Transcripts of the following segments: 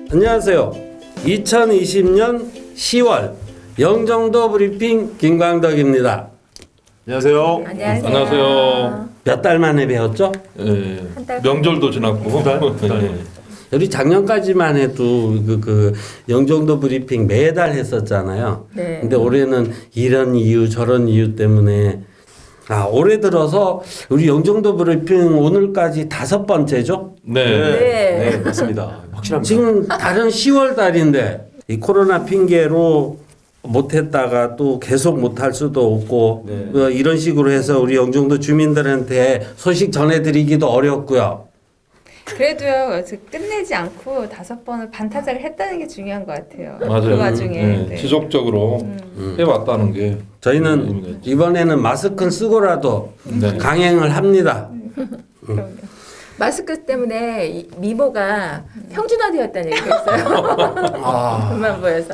안녕하세요. 2020년 10월 영종도 브리핑 김광덕입니다. 안녕하세요. 안녕하세요. 몇 달 만에 배웠죠? 예, 한달 명절도 지났고. 예. 우리 작년까지만 해도 그 영종도 브리핑 매달 했었잖아요. 네. 근데 올해는 이런 이유 저런 이유 때문에 올해 들어서 우리 영종도 브리핑 오늘까지 5번째죠? 네. 네, 맞습니다. 확실합니다. 지금 다른 10월 달인데 이 코로나 핑계로 못했다가 또 계속 못할 수도 없고 네. 이런 식으로 해서 우리 영종도 주민들한테 소식 전해드리기도 어렵고요. 그래도요, 그래서 끝내지 않고 5번을 반타작을 했다는 게 중요한 것 같아요. 맞아요. 그 와중에. 예, 네. 지속적으로 해왔다는 게 저희는 의미가 있죠. 이번에는 마스크를 쓰고라도 네. 강행을 합니다. 그럼요. 마스크 때문에 미모가 평준화되었다는 얘기가 있어요. 그만 보여서.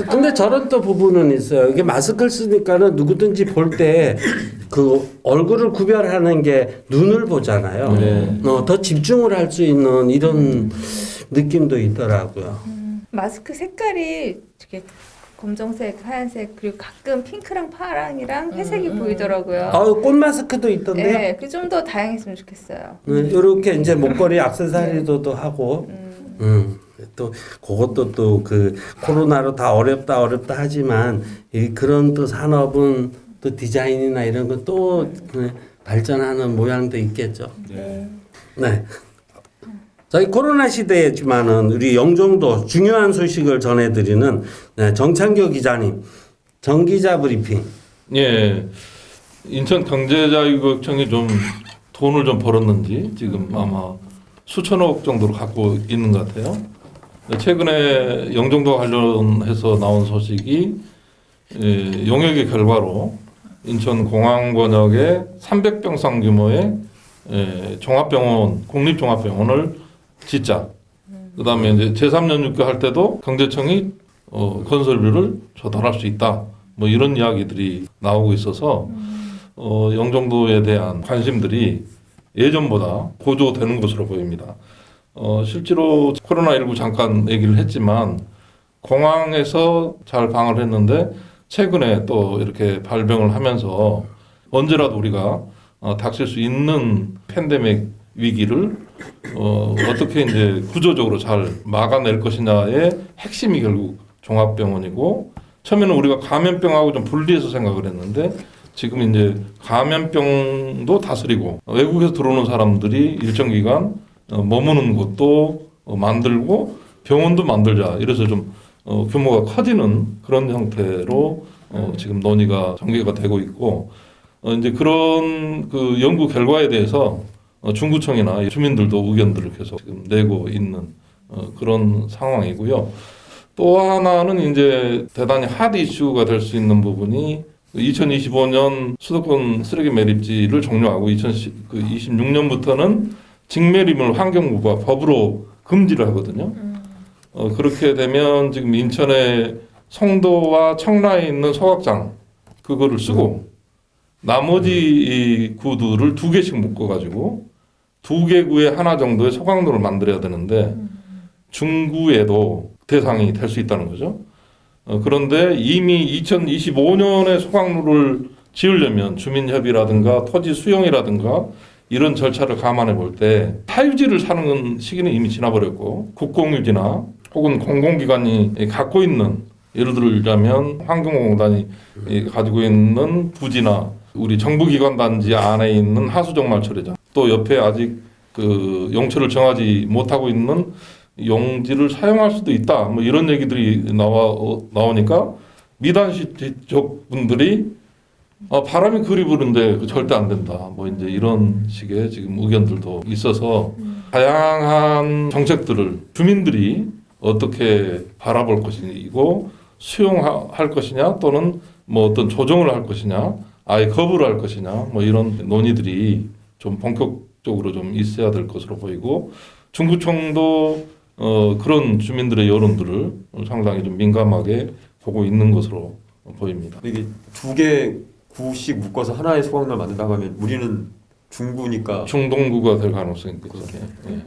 근데 저런 또 부분은 있어요. 이게 마스크를 쓰니까는 누구든지 볼 때 그 얼굴을 구별하는 게 눈을 보잖아요. 네. 더 집중을 할 수 있는 이런 느낌도 있더라고요. 마스크 색깔이 이렇게 검정색, 하얀색, 그리고 가끔 핑크랑 파랑이랑 회색이 보이더라고요. 꽃 마스크도 있던데요. 네, 그 좀 더 다양했으면 좋겠어요. 이렇게 이제 목걸이 액세서리도 하고, 또 그것도 또 그 코로나로 다 어렵다 하지만 그런 또 산업은 또 디자인이나 이런 건 또 발전하는 모양도 있겠죠. 네. 저희 코로나 시대지만은 우리 영종도 중요한 소식을 전해드리는 정창교 기자님 정기자 브리핑. 예. 인천경제자유구청이 좀 돈을 좀 벌었는지 지금 아마 수천억 정도를 갖고 있는 것 같아요. 최근에 영종도 관련해서 나온 소식이 용역의 결과로 인천공항권역에 300병상 규모의 종합병원, 국립종합병원을 짓자. 그다음에 이제 제3연육교 할 때도 경제청이 건설비를 조달할 수 있다. 뭐 이런 이야기들이 나오고 있어서 영종도에 대한 관심들이 예전보다 고조되는 것으로 보입니다. 실제로 코로나19 잠깐 얘기를 했지만 공항에서 잘 방을 했는데 최근에 또 이렇게 발병을 하면서 언제라도 우리가 닥칠 수 있는 팬데믹 위기를 어떻게 이제 구조적으로 잘 막아낼 것이냐의 핵심이 결국 종합병원이고 처음에는 우리가 감염병하고 좀 분리해서 생각을 했는데 지금 이제 감염병도 다스리고 외국에서 들어오는 사람들이 일정 기간 머무는 곳도 만들고 병원도 만들자 이래서 좀 규모가 커지는 그런 형태로 지금 논의가 전개가 되고 있고 이제 그런 그 연구 결과에 대해서 중구청이나 주민들도 의견들을 계속 지금 내고 있는 그런 상황이고요. 또 하나는 이제 대단히 핫 이슈가 될 수 있는 부분이 2025년 수도권 쓰레기 매립지를 종료하고 2026년부터는 직매립을 환경부가 법으로 금지를 하거든요. 그렇게 되면 지금 인천의 송도와 청라에 있는 소각장 그거를 쓰고 나머지 이 구들을 2개씩 묶어가지고 2개 구에 하나 정도의 소각로를 만들어야 되는데 중구에도 대상이 될 수 있다는 거죠. 그런데 이미 2025년에 소각로를 지으려면 주민협의라든가 토지 수용이라든가 이런 절차를 감안해 볼 때 사유지를 사는 시기는 이미 지나버렸고 국공유지나 혹은 공공기관이 갖고 있는 예를 들자면 환경공단이 가지고 있는 부지나 우리 정부기관 단지 안에 있는 하수정말처리장 또 옆에 아직 그 용처를 정하지 못하고 있는 용지를 사용할 수도 있다. 뭐 이런 얘기들이 나오니까 미단시적 분들이 바람이 그리 부는데 절대 안 된다. 뭐 이제 이런 식의 지금 의견들도 있어서 다양한 정책들을 주민들이 어떻게 바라볼 것이고 수용할 것이냐 또는 뭐 어떤 조정을 할 것이냐 아예 거부를 할 것이냐 뭐 이런 논의들이 좀 본격적으로 좀 있어야 될 것으로 보이고 중구청도 그런 주민들의 여론들을 상당히 좀 민감하게 보고 있는 것으로 보입니다. 이게 2개 구씩 묶어서 하나의 소각로를 만든다고 하면 우리는 중구니까 중동구가 될 가능성이 있거든요. 네.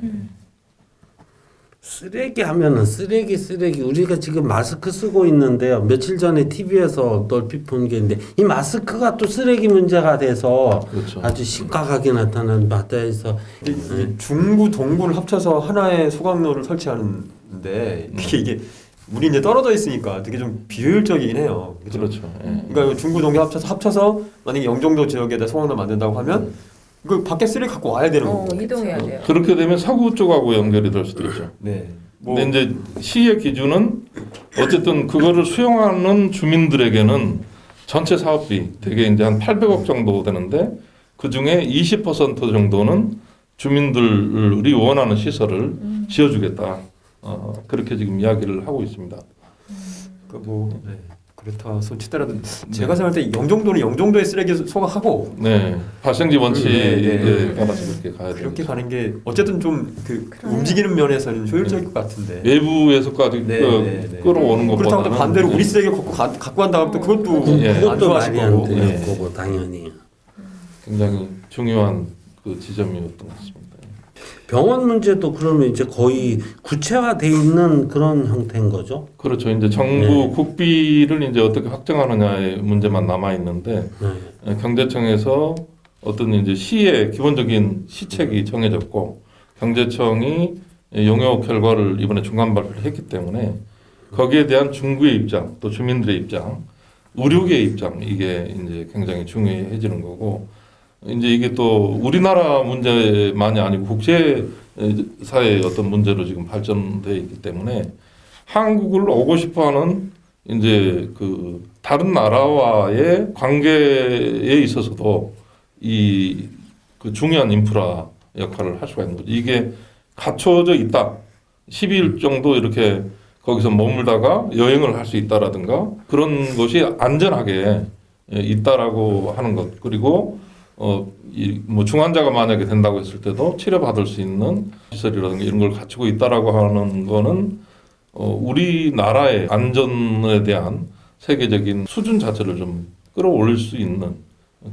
쓰레기 하면은 쓰레기 우리가 지금 마스크 쓰고 있는데요. 며칠 전에 TV에서 얼핏 본 게 있는데 이 마스크가 또 쓰레기 문제가 돼서 그렇죠. 아주 심각하게 나타나는 바다에서 근데 이 중구 동구를 합쳐서 하나의 소각로를 설치하는데 이게 물이 이제 떨어져 있으니까 되게 좀 비효율적이긴 해요. 그죠? 그렇죠. 예. 그러니까 중구 동구 합쳐서 만약에 영종도 지역에다 소각로 만든다고 하면 그 밖에 쓰레기 갖고 와야 되는 거고. 이동해야 돼요. 그렇게 되면 서구 쪽하고 연결이 될 수도 있죠. 네. 뭐 근데 이제 시의 기준은 어쨌든 그거를 수용하는 주민들에게는 전체 사업비 되게 이제 한 800억 정도 되는데 그 중에 20% 정도는 주민들이 원하는 시설을 지어주겠다. 그렇게 지금 이야기를 하고 있습니다. 그뭐 네. 그렇다 손 치더라도 제가 생각할 때 영종도는 영종도의 쓰레기 소각하고 네, 발생지 원칙에 네. 따라서 그렇게 가야 그렇게 되죠. 가는 게 어쨌든 좀 그 움직이는 면에서는 효율적일 것 같은데. 외부에서까지 네, 그 네, 네. 끌어오는 것보다는 그렇다고 또 반대로 우리 쓰레기 갖고 간다면 또 그것도 예. 안 그것도 좋아하실 말이 안 거고. 되는 예. 거고 당연히. 굉장히 중요한 그 지점이었던 것 같습니다. 병원 문제도 그러면 이제 거의 구체화돼 있는 그런 형태인 거죠. 그렇죠. 이제 정부 네. 국비를 이제 어떻게 확정하느냐의 문제만 남아 있는데 네. 경제청에서 어떤 이제 시의 기본적인 시책이 정해졌고 경제청이 용역 결과를 이번에 중간 발표를 했기 때문에 거기에 대한 중구의 입장, 또 주민들의 입장, 의료계의 입장 이게 이제 굉장히 중요해지는 거고 이제 이게 또 우리나라 문제만이 아니고 국제 사회의 어떤 문제로 지금 발전돼 있기 때문에 한국을 오고 싶어하는 이제 그 다른 나라와의 관계에 있어서도 이 그 중요한 인프라 역할을 할 수가 있는 거죠. 이게 갖춰져 있다. 12일 정도 이렇게 거기서 머물다가 여행을 할 수 있다라든가 그런 것이 안전하게 있다라고 하는 것 그리고 뭐 중환자가 만약에 된다고 했을 때도 치료받을 수 있는 시설이라든가 이런 걸 갖추고 있다라고 하는 거는 우리나라의 안전에 대한 세계적인 수준 자체를 좀 끌어올릴 수 있는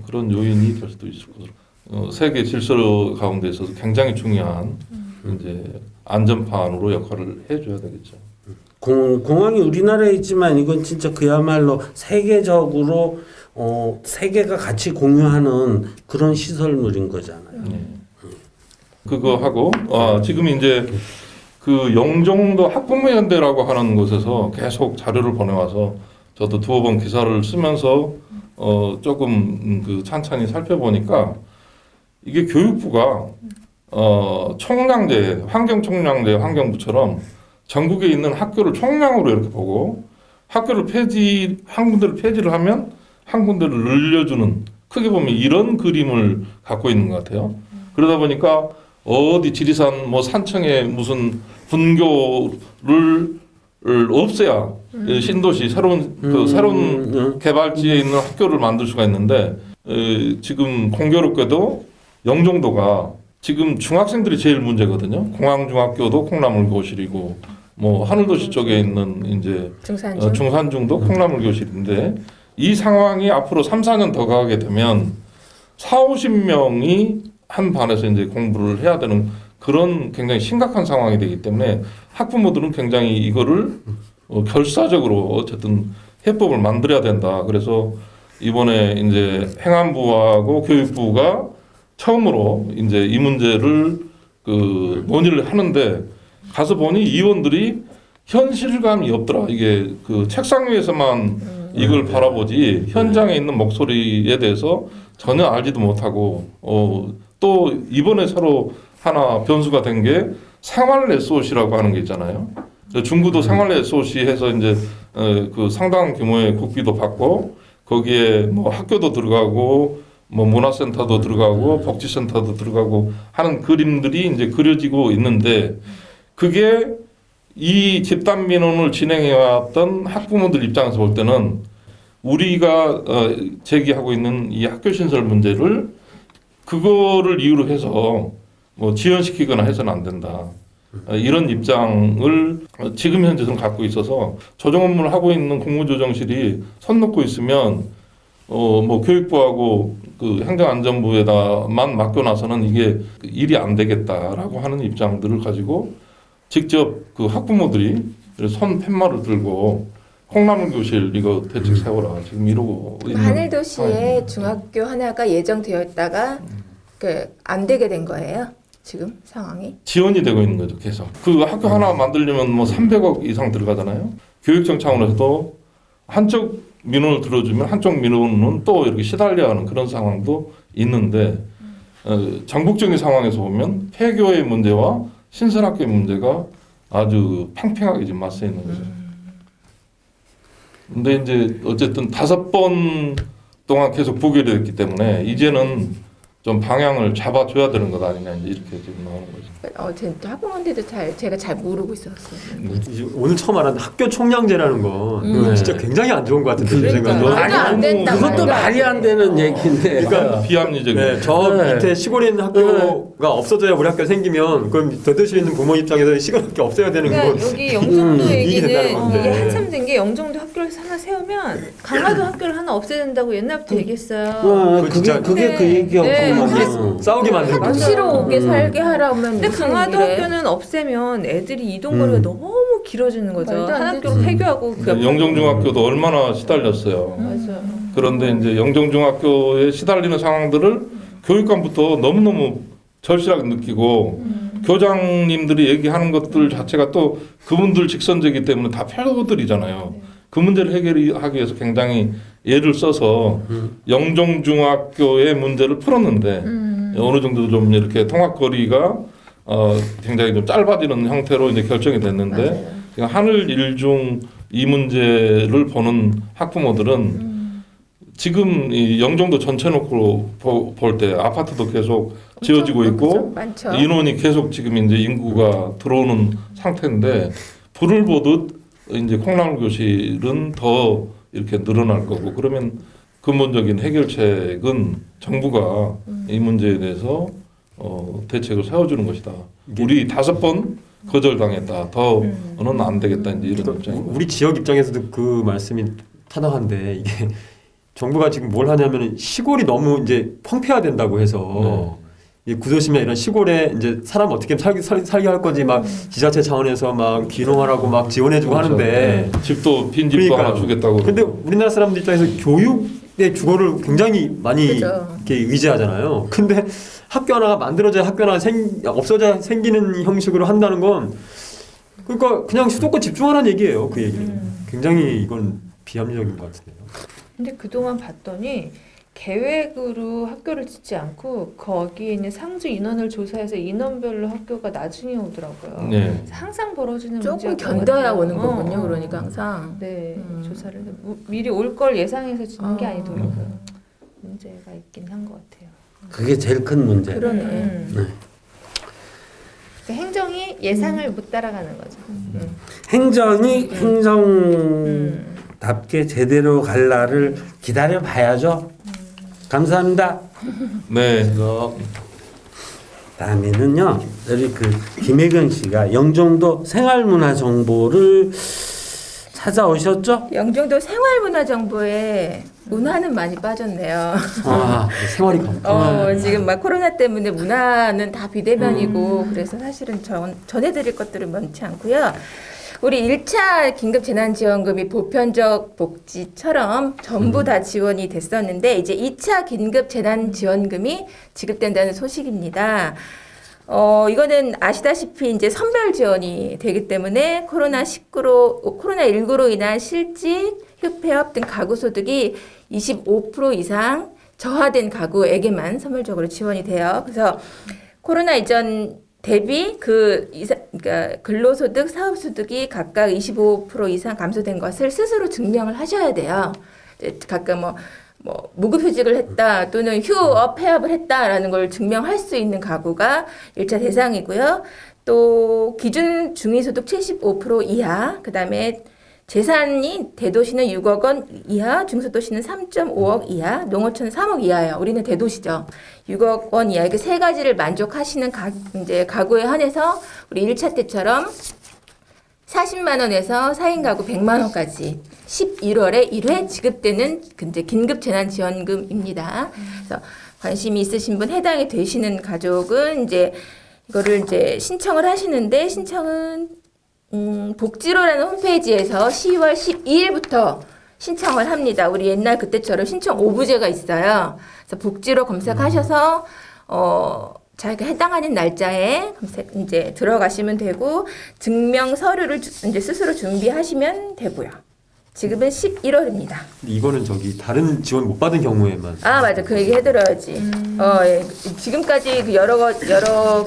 그런 요인이 될 수도 있을 것으로 세계 질서 가운데 있어서 굉장히 중요한 이제 안전판으로 역할을 해줘야 되겠죠. 공항이 우리나라에 있지만 이건 진짜 그야말로 세계적으로 세계가 같이 공유하는 그런 시설물인 거잖아요. 네. 그거 하고 지금 이제 그 영종도 학부모연대라고 하는 곳에서 계속 자료를 보내와서 저도 두어 번 기사를 쓰면서 조금 그 찬찬히 살펴보니까 이게 교육부가 총량제, 환경총량제, 환경부처럼 전국에 있는 학교를 총량으로 이렇게 보고 학교를 한 군데를 폐지를 하면 한 군데를 늘려주는 크게 보면 이런 그림을 갖고 있는 것 같아요. 그러다 보니까 어디 지리산 뭐 산청에 무슨 분교를 없애야 신도시 새로운 개발지에 있는 학교를 만들 수가 있는데 지금 공교롭게도 영종도가 지금 중학생들이 제일 문제거든요. 공항중학교도 콩나물교실이고 뭐 하늘도시 쪽에 있는 이제 중산중도 콩나물교실인데 이 상황이 앞으로 3, 4년 더 가게 되면 4, 50명이 한 반에서 이제 공부를 해야 되는 그런 굉장히 심각한 상황이 되기 때문에 학부모들은 굉장히 이거를 결사적으로 어쨌든 해법을 만들어야 된다. 그래서 이번에 이제 행안부하고 교육부가 처음으로 이제 이 문제를 그 논의를 하는데 가서 보니 의원들이 현실감이 없더라. 이게 그 책상 위에서만 이걸 바라보지 현장에 있는 목소리에 대해서 전혀 알지도 못하고 또 이번에 새로 하나 변수가 된 게 생활 SOC라고 하는 게 있잖아요. 중구도 생활 SOC 해서 이제 그 상당한 규모의 국비도 받고 거기에 뭐 학교도 들어가고 뭐 문화센터도 들어가고 복지센터도 들어가고 하는 그림들이 이제 그려지고 있는데 그게 이 집단 민원을 진행해왔던 학부모들 입장에서 볼 때는 우리가 제기하고 있는 이 학교 신설 문제를 그거를 이유로 해서 뭐 지연시키거나 해서는 안 된다. 이런 입장을 지금 현재는 갖고 있어서 조정 업무를 하고 있는 국무조정실이 손 놓고 있으면 뭐 교육부하고 그 행정안전부에다만 맡겨놔서는 이게 일이 안 되겠다라고 하는 입장들을 가지고 직접 그 학부모들이 손 팻말을 들고 콩나물 교실 이거 대책 세워라 지금 이러고 있는 하늘도시에 상황입니다. 중학교 하나가 예정되어 있다가 안 되게 된 거예요. 지금 상황이. 지원이 되고 있는 거죠 계속. 그 학교 하나 만들려면 뭐 300억 이상 들어가잖아요. 교육청 차원에서도 한쪽 민원을 들어주면 한쪽 민원은 또 이렇게 시달려하는 그런 상황도 있는데 전국적인 상황에서 보면 폐교의 문제와 신설학교의 문제가 아주 팽팽하게 지금 맞서 있는 거죠. 근데 이제 어쨌든 5번 동안 계속 부결이 됐기 때문에 이제는 좀 방향을 잡아줘야 되는 것 아니냐 이제 이렇게 지금 나오는 거죠. 학부모한테도 제가 잘 모르고 있었어요. 이제 오늘 처음 알았는데 학교 총량제라는 거 네. 진짜 굉장히 안 좋은 것 같은데 제 그러니까요. 생각은. 말도 안 된다, 그것도 말도 안 말이 안 되는 얘기인데. 그러니까 비합리적인. 네, 저 네. 밑에 시골에 있는 학교가 없어져야 우리 학교 생기면 그럼 대도시에 있는 부모 입장에서 시골 학교 없애야 되는 그러니까 거. 여기 영종도 이익이 된다는 얘기는 건데. 이게 한참 된 게 영종도 학교를 하나 세우면 강화도 학교를 하나 없애야 된다고 옛날부터 얘기했어요. 진짜 그게 그 네. 얘기였구만. 싸우게 만드는 거죠. 수시로 오게 살게 하라면 근데 무슨 강화도 일이래? 학교는 없애면 애들이 이동거리가 너무 길어지는 거죠. 말도 안 한 되지. 학교로 폐교하고 그 옆에 영종중학교도 얼마나 시달렸어요. 맞아요. 그런데 이제 영종중학교에 시달리는 상황들을 교육감부터 너무너무 절실하게 느끼고 교장님들이 얘기하는 것들 자체가 또 그분들 직선제이기 때문에 다 표들이잖아요. 그 문제를 해결하기 위해서 굉장히 예를 써서 영종중학교의 문제를 풀었는데 어느 정도 좀 이렇게 통학거리가 굉장히 좀 짧아지는 형태로 이제 결정이 됐는데 지금 하늘 일중 이 문제를 보는 학부모들은 지금 이 영종도 전체 놓고 볼 때 아파트도 계속 지어지고 있고 많죠. 인원이 계속 지금 이제 인구가 들어오는 상태인데 불을 보듯 이제 콩나물 교실은 더 이렇게 늘어날 거고 그러면 근본적인 해결책은 정부가 이 문제에 대해서 대책을 세워주는 것이다. 우리 5번 거절당했다. 더는 안 되겠다. 이제 이런 입장입니다. 우리 지역 입장에서도 그 말씀이 타당한데 이게 정부가 지금 뭘 하냐면 시골이 너무 이제 황폐화된다고 해서 이 구도심이나 이런 시골에 이제 사람 어떻게 살게 할 건지 막 지자체 차원에서 막 귀농하라고 막 지원해주고 그렇죠. 하는데 집도 빈 집도 하나 주겠다고. 근데 우리나라 사람들 입장에서 교육의 주거를 굉장히 많이 그죠. 이렇게 의지하잖아요. 근데 학교 하나가 만들어져야 학교 하나 없어져야 생기는 형식으로 한다는 건 그러니까 그냥 수도권 집중하라는 얘기예요. 그 얘기는 굉장히 이건 비합리적인 것 같은데요. 근데 그동안 봤더니 계획으로 학교를 짓지 않고 거기에 있는 상주 인원을 조사해서 인원별로 학교가 나중에 오더라고요. 네. 항상 벌어지는 조금 문제였던 견뎌야 것 오는 같아요. 거군요. 그러니까 항상. 네, 조사를 해서 미리 올 걸 예상해서 짓는 게 아니더라고요. 문제가 있긴 한 것 같아요. 그게 제일 큰 문제. 그러네. 그러니까 행정이 예상을 못 따라가는 거죠. 행정이 행정답게 제대로 갈 날을 기다려 봐야죠. 감사합니다. 네. 다음에는요, 우리 그 김혜경 씨가 영종도 생활문화 정보를 찾아오셨죠? 영종도 생활문화정보에 문화는 많이 빠졌네요. 생활이 감. 지금 막 코로나 때문에 문화는 다 비대면이고 그래서 사실은 전해드릴 것들은 많지 않고요. 우리 1차 긴급재난지원금이 보편적 복지처럼 전부 다 지원이 됐었는데 이제 2차 긴급재난지원금이 지급된다는 소식입니다. 이거는 아시다시피 이제 선별 지원이 되기 때문에 코로나19로 인한 실직, 휴폐업 등 가구 소득이 25% 이상 저하된 가구에게만 선별적으로 지원이 돼요. 그래서 코로나 이전 대비 그러니까 근로소득, 사업소득이 각각 25% 이상 감소된 것을 스스로 증명을 하셔야 돼요. 각각 뭐 무급휴직을 했다 또는 휴업 폐업을 했다라는 걸 증명할 수 있는 가구가 1차 대상이고요. 또 기준 중위소득 75% 이하, 그다음에 재산이 대도시는 6억 원 이하, 중소도시는 3.5억 이하, 농어촌은 3억 이하예요. 우리는 대도시죠. 6억 원 이하. 이렇게 세 가지를 만족하시는 이제 가구에 한해서 우리 1차 때처럼 40만 원에서 4인 가구 100만 원까지 11월에 1회 지급되는 이제 긴급재난지원금입니다. 그래서 관심이 있으신 분 해당이 되시는 가족은 이제 이거를 이제 신청을 하시는데 신청은 복지로라는 홈페이지에서 10월 12일부터 신청을 합니다. 우리 옛날 그때처럼 신청 오부제가 있어요. 그래서 복지로 검색하셔서 자기가 해당하는 날짜에 이제 들어가시면 되고 증명 서류를 이제 스스로 준비하시면 되고요. 지금은 11월입니다. 이거는 저기 다른 지원 못 받은 경우에만. 아 맞아 그 얘기 해드려야지. 예. 지금까지 그 여러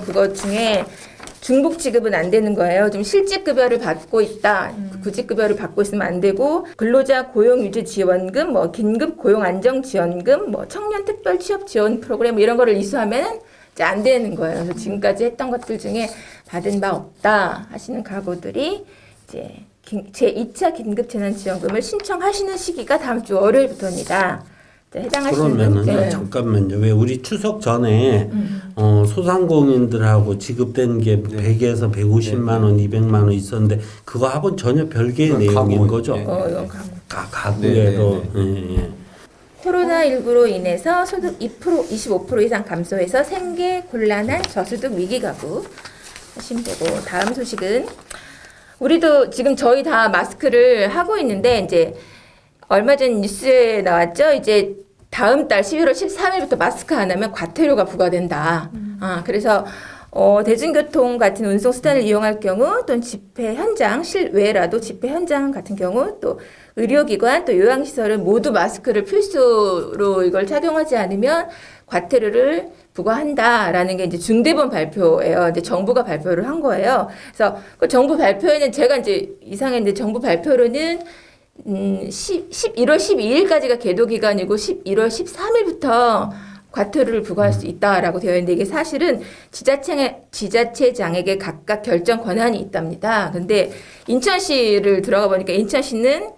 그것 중에 중복 지급은 안 되는 거예요. 좀 실직급여를 받고 있다. 구직급여를 받고 있으면 안 되고 근로자 고용유지지원금, 뭐 긴급 고용안정지원금, 뭐 청년특별 취업지원 프로그램 이런 거를 이수하면 이제 안 되는 거예요. 그래서 지금까지 했던 것들 중에 받은 바 없다 하시는 가구들이 이제 제2차 긴급재난지원금을 신청하시는 시기가 다음 주 월요일부터입니다. 해당하시는 그러면은 네. 잠깐만요. 왜 우리 추석 전에 소상공인들하고 지급된 게 100에서 150만 원, 200만 원 있었는데 그거하고는 전혀 별개의 그건 내용인 가구. 거죠. 네. 이건 가구. 가구에도 예. 코로나19로 인해서 소득 2%, 25% 이상 감소해서 생계 곤란한 저소득 위기 가구 하시면 되고 다음 소식은 우리도 지금 저희 다 마스크를 하고 있는데 이제 얼마 전 뉴스에 나왔죠. 이제 다음 달 11월 13일부터 마스크 안 하면 과태료가 부과된다. 그래서 대중교통 같은 운송수단을 이용할 경우 또는 집회 현장, 실외라도 집회 현장 같은 경우 또 의료기관 또 요양시설은 모두 마스크를 필수로 이걸 착용하지 않으면 과태료를 부과한다라는 게 이제 중대본 발표예요. 이제 정부가 발표를 한 거예요. 그래서 그 정부 발표에는 제가 이제 이상했는데 정부 발표로는 11월 12일까지가 계도 기간이고 11월 13일부터 과태료를 부과할 수 있다라고 되어 있는데 이게 사실은 지자체장에게 각각 결정 권한이 있답니다. 근데 인천시를 들어가 보니까 인천시는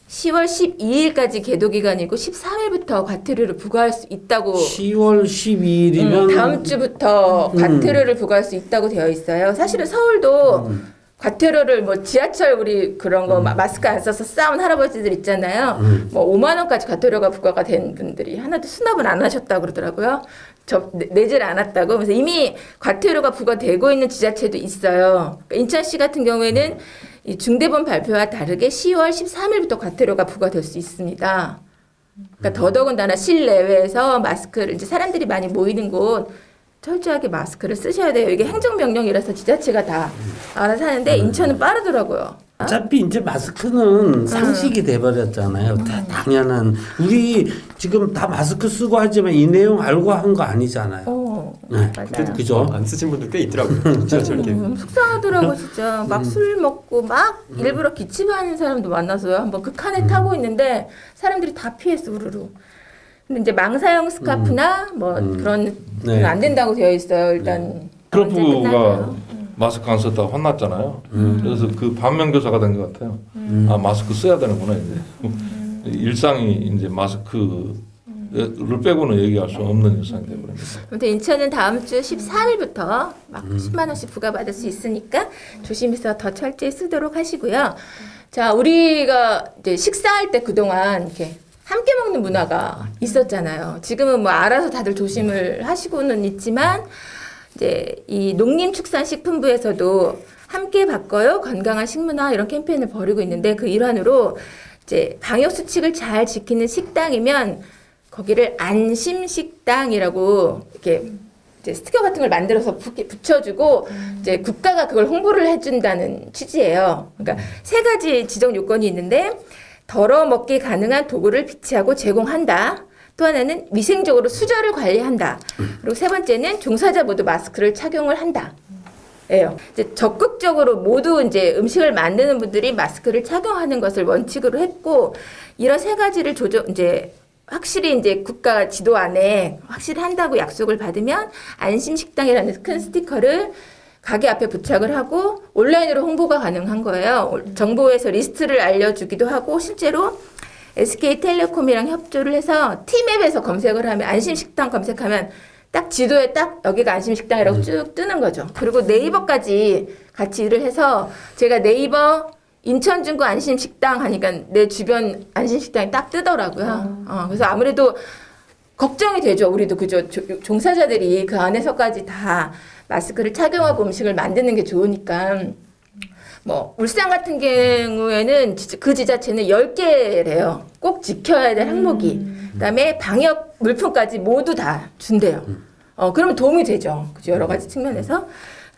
10월 12일까지 계도 기간이고 13일부터 과태료를 부과할 수 있다고 10월 12일이면 다음 주부터 과태료를 부과할 수 있다고 되어 있어요. 사실은 서울도 과태료를 뭐 지하철 우리 그런 거 마스크 안 써서 싸운 할아버지들 있잖아요. 뭐 5만 원까지 과태료가 부과가 된 분들이 하나도 수납을 안 하셨다고 그러더라고요. 내질 않았다고. 그래서 이미 과태료가 부과되고 있는 지자체도 있어요. 그러니까 인천시 같은 경우에는 이 중대본 발표와 다르게 10월 13일부터 과태료가 부과될 수 있습니다. 그러니까 더더군다나 실내외에서 마스크를 이제 사람들이 많이 모이는 곳 철저하게 마스크를 쓰셔야 돼요. 이게 행정명령이라서 지자체가 다 알아서 하는데 인천은 빠르더라고요. 어차피 이제 마스크는 상식이 돼버렸잖아요. 당연한 우리 지금 다 마스크 쓰고 하지만 이 내용 알고 한 거 아니잖아요. 네, 맞아요. 그죠? 안 쓰신 분들 꽤 있더라고요. 진짜 저렇게. 속상하더라고 진짜. 막 술 먹고 막 일부러 기침하는 사람도 만나서요. 한번 그 칸에 타고 있는데 사람들이 다 피했어 우르르. 근데 이제 망사형 스카프나 뭐 그런 네. 안 된다고 되어 있어요. 일단 트럼프가 마스크 안 썼다고 혼났잖아요. 그래서 그 반면교사가 된 것 같아요. 아 마스크 써야 되는구나 이제. 일상이 이제 마스크를 빼고는 얘기할 수 없는 일상이 되어버립니다. 아무튼 인천은 다음 주 13일부터 막 10만 원씩 부과받을 수 있으니까 조심해서 더 철저히 쓰도록 하시고요. 자, 우리가 이제 식사할 때 그동안 이렇게 함께 먹는 문화가 있었잖아요. 지금은 뭐 알아서 다들 조심을 하시고는 있지만 이제 이 농림축산식품부에서도 함께 바꿔요 건강한 식문화 이런 캠페인을 벌이고 있는데 그 일환으로 이제 방역 수칙을 잘 지키는 식당이면 거기를 안심식당이라고 이렇게 이제 스티커 같은 걸 만들어서 붙여주고 이제 국가가 그걸 홍보를 해준다는 취지예요. 그러니까 세 가지 지정 요건이 있는데 덜어 먹기 가능한 도구를 비치하고 제공한다. 또 하나는 위생적으로 수저를 관리한다. 그리고 세 번째는 종사자 모두 마스크를 착용을 한다. 예요. 이제 적극적으로 모두 이제 음식을 만드는 분들이 마스크를 착용하는 것을 원칙으로 했고 이런 세 가지를 이제 확실히 이제 국가 지도 안에 확실히 한다고 약속을 받으면 안심식당이라는 큰 스티커를 가게 앞에 부착을 하고 온라인으로 홍보가 가능한 거예요. 정부에서 리스트를 알려주기도 하고 실제로 SK텔레콤이랑 협조를 해서 T맵에서 검색을 하면 안심식당 검색하면 딱 지도에 딱 여기가 안심식당이라고 쭉 뜨는 거죠. 그리고 네이버까지 같이 일을 해서 제가 네이버 인천 중구 안심식당 하니까 내 주변 안심식당이 딱 뜨더라고요. 그래서 아무래도 걱정이 되죠. 우리도 그죠. 종사자들이 그 안에서까지 다 마스크를 착용하고 음식을 만드는 게 좋으니까. 뭐 울산 같은 경우에는 그 지자체는 10개래요. 꼭 지켜야 될 항목이. 그다음에 방역 물품까지 모두 다 준대요. 그러면 도움이 되죠. 그죠? 여러 가지 측면에서.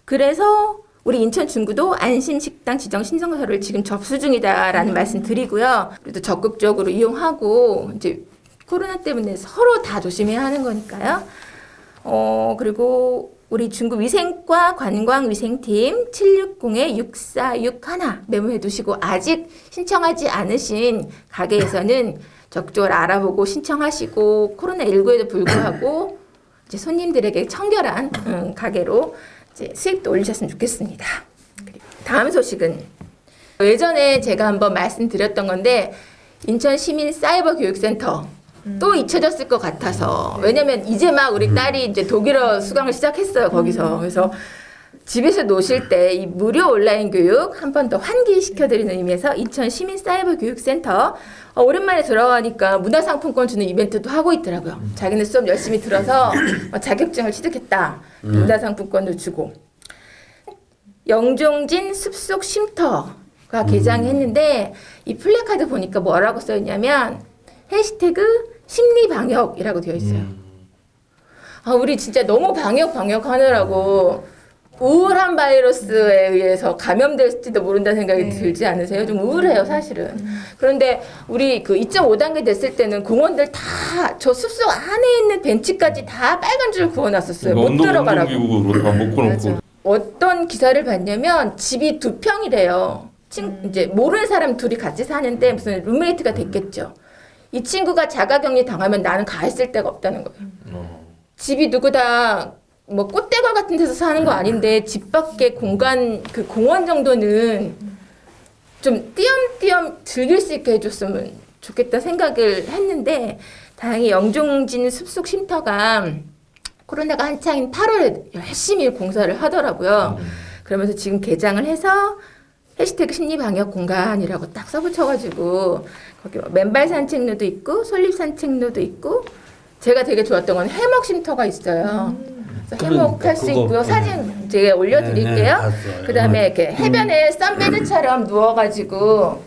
그래서 우리 인천 중구도 안심식당 지정 신청서를 지금 접수 중이다라는 말씀 드리고요. 그래도 적극적으로 이용하고 이제 코로나 때문에 서로 다 조심해야 하는 거니까요. 그리고 우리 중구 위생과 관광위생팀 760-6461 메모해 두시고 아직 신청하지 않으신 가게에서는 적극적으로 알아보고 신청하시고 코로나19에도 불구하고 이제 손님들에게 청결한 가게로 이제 수익도 올리셨으면 좋겠습니다. 다음 소식은 예전에 제가 한번 말씀드렸던 건데 인천 시민 사이버 교육센터 또 잊혀졌을 것 같아서 왜냐면 이제 막 우리 딸이 이제 독일어 수강을 시작했어요 거기서. 그래서 집에서 노실 때 이 무료 온라인 교육 한 번 더 환기시켜드리는 의미에서 인천 시민 사이버 교육센터 오랜만에 들어가니까 문화상품권 주는 이벤트도 하고 있더라고요. 자기네 수업 열심히 들어서 자격증을 취득했다. 문화상품권도 주고. 영종진 숲속 쉼터가 개장했는데 이 플래카드 보니까 뭐라고 써있냐면 해시태그 심리방역이라고 되어 있어요. 우리 진짜 너무 방역 하느라고 우울한 바이러스에 의해서 감염될지도 모른다는 생각이 들지 않으세요? 좀 우울해요, 사실은. 그런데 우리 그 2.5단계 됐을 때는 공원들 다 저 숲속 안에 있는 벤치까지 다 빨간 줄 그어놨었어요. 못 들어가라고. 운동기구로 다 묶어놓고. 맞아. 어떤 기사를 봤냐면 집이 2평이래요. 이제 모르는 사람 둘이 같이 사는데 무슨 룸메이트가 됐겠죠. 이 친구가 자가격리 당하면 나는 가 있을 데가 없다는 거예요. 집이 누구 다 뭐 꽃대걸 같은 데서 사는 거 아닌데 집 밖에 공간 그 공원 정도는 좀 띄엄띄엄 즐길 수 있게 해줬으면 좋겠다 생각을 했는데 다행히 영종진 숲속 쉼터가 코로나가 한창인 8월에 열심히 공사를 하더라고요. 그러면서 지금 개장을 해서 해시태그 심리방역 공간이라고 딱 써붙여가지고 거기 맨발 산책로도 있고 솔잎 산책로도 있고 제가 되게 좋았던 건 해먹 쉼터가 있어요. 그래서 해먹할 수 있고요. 사진 제가 올려드릴게요. 그다음에 이렇게 해변에 썬베드처럼 누워가지고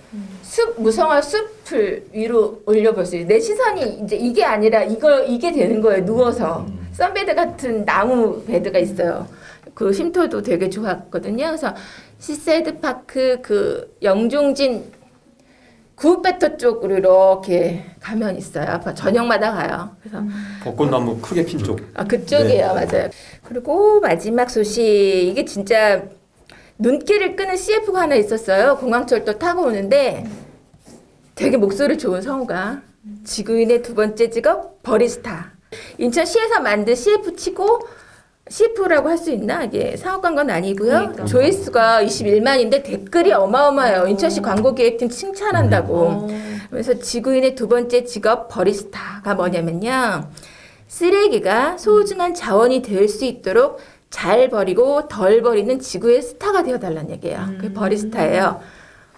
무성화 숲을 위로 올려볼 수 있어요. 내 시선이 이제 이게 아니라 이게 되는 거예요. 누워서 썬베드 같은 나무 베드가 있어요. 그 쉼터도 되게 좋았거든요. 그래서 시세드 파크 그 영종진 구배터 쪽으로 이렇게 가면 있어요. 저녁마다 가요. 그래서 벚꽃나무 크게 핀 쪽. 그쪽이에요. 맞아요. 그리고 마지막 소식 이게 진짜 눈길을 끄는 CF가 하나 있었어요. 공항철도 타고 오는데 되게 목소리 좋은 성우가 지구인의 두 번째 직업 버리스타. 인천시에서 만든 CF 치고 CF라고 할 수 있나? 이게 사업관 건 아니고요. 그러니까. 조회수가 21만인데 댓글이 어마어마해요. 인천시 광고기획팀 칭찬한다고. 그래서 지구인의 두 번째 직업 버리스타가 뭐냐면요. 쓰레기가 소중한 자원이 될 수 있도록 잘 버리고 덜 버리는 지구의 스타가 되어달라는 얘기예요. 그게 버리스타예요.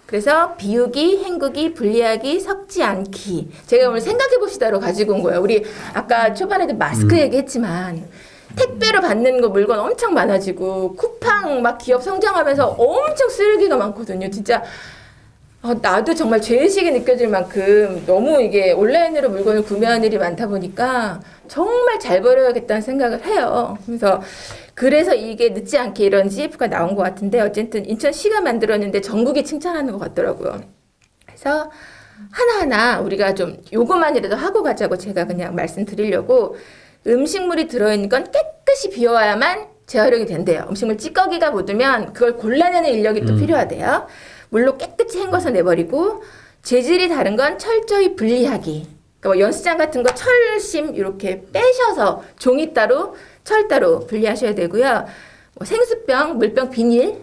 그래서 비우기, 헹구기, 분리하기, 섞지 않기. 제가 오늘 생각해봅시다로 가지고 온 거예요. 우리 아까 초반에도 마스크 얘기했지만 택배로 받는 거 물건 엄청 많아지고 쿠팡 막 기업 성장하면서 엄청 쓰레기가 많거든요. 진짜 나도 정말 죄의식이 느껴질 만큼 너무 이게 온라인으로 물건을 구매하는 일이 많다 보니까 정말 잘 버려야겠다는 생각을 해요. 그래서 이게 늦지 않게 이런 CF가 나온 것 같은데 어쨌든 인천시가 만들었는데 전국이 칭찬하는 것 같더라고요. 그래서 하나하나 우리가 좀 요거만이라도 하고 가자고 제가 그냥 말씀드리려고 음식물이 들어있는 건 깨끗이 비워야만 재활용이 된대요. 음식물 찌꺼기가 묻으면 그걸 골라내는 인력이 또 필요하대요. 물로 깨끗이 헹궈서 내버리고 재질이 다른 건 철저히 분리하기. 그러니까 뭐 연습장 같은 거 철심 이렇게 빼셔서 종이 따로 철 따로 분리하셔야 되고요. 뭐 생수병, 물병, 비닐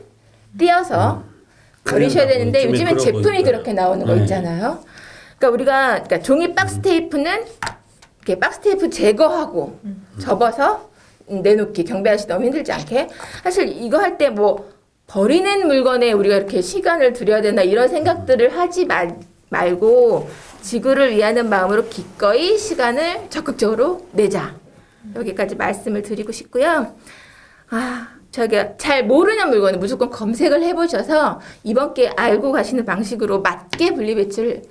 띄어서 버리셔야 되는데 요즘엔 제품이 그렇게 나오는 거 있잖아요. 그러니까 종이 박스 테이프는 이렇게 박스 테이프 제거하고 접어서 내놓기. 경배 아저씨 너무 힘들지 않게. 사실 이거 할 때 뭐 버리는 물건에 우리가 이렇게 시간을 들여야 되나 이런 생각들을 하지 말고 지구를 위하는 마음으로 기꺼이 시간을 적극적으로 내자. 여기까지 말씀을 드리고 싶고요. 저기가 잘 모르는 물건은 무조건 검색을 해보셔서 이번 기회에 알고 가시는 방식으로 맞게 분리배출을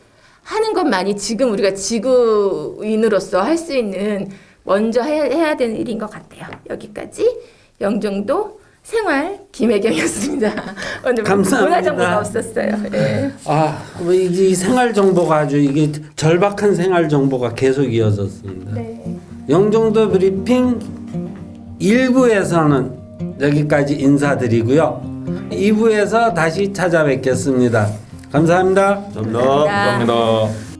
하는 것만이 지금 우리가 지구인으로서 할 수 있는 먼저 해야 되는 일인 것 같아요. 여기까지 영종도 생활 김혜경이었습니다. 오늘 감사합니다. 문화정보가 없었어요. 네. 이 생활 정보가 아주 이게 절박한 생활 정보가 계속 이어졌습니다. 네. 영종도 브리핑 1부에서는 여기까지 인사드리고요. 2부에서 다시 찾아뵙겠습니다. 감사합니다. 감사합니다. 감사합니다.